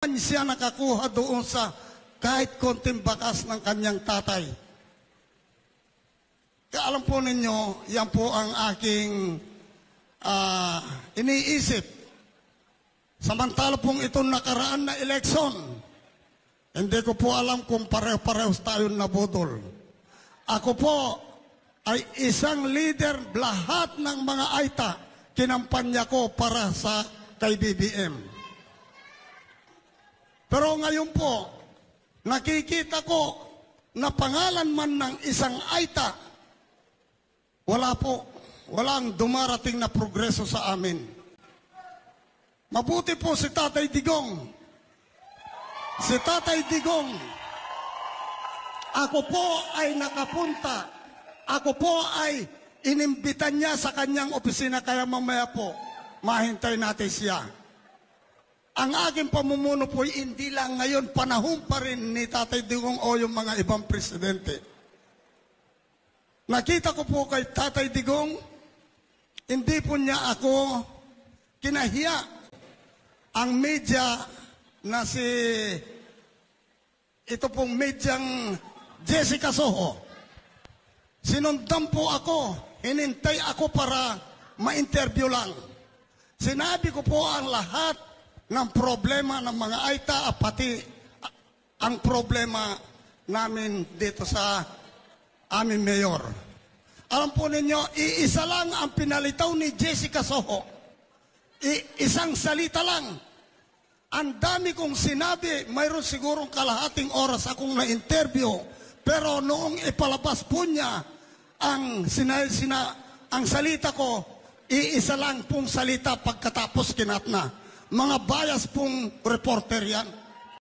siya nakakuha doon sa kahit konting bakas ng kanyang tatay. Kaya alam po ninyo, yan po ang aking iniisip. Samantala pong itong nakaraan na eleksyon, hindi ko po alam kung pareho-parehos tayo nabudol. Ako po ay isang leader, lahat ng mga AITA, kinampanya ko para sa kay BBM. Pero ngayon po, nakikita ko na pangalan man ng isang AITA, walang dumarating na progreso sa amin. Mabuti po si Tatay Digong. Si Tatay Digong, ako po ay nakapunta. Ako po ay inimbitan niya sa kanyang opisina, kaya mamaya po, mahintay natin siya. Ang aking pamumuno po ay hindi lang ngayon, panahon pa rin ni Tatay Digong o yung mga ibang presidente. Nakita ko po kay Tatay Digong, hindi po niya ako kinahiya. Ang media na ito pong medyang Jessica Soho, sinundan po ako, hinintay ako para ma-interview lang. Sinabi ko po ang lahat ng problema ng mga AITA, pati ang problema namin dito sa aming mayor. Alam po ninyo, iisa lang ang pinalitaw ni Jessica Soho. Isang salita lang. Ang dami kong sinabi, mayroon sigurong kalahating oras akong na-interview, pero noong ipalabas po niya ang salita ko, iisa lang pong salita pagkatapos kinat na. Mga bias pong reporter yan.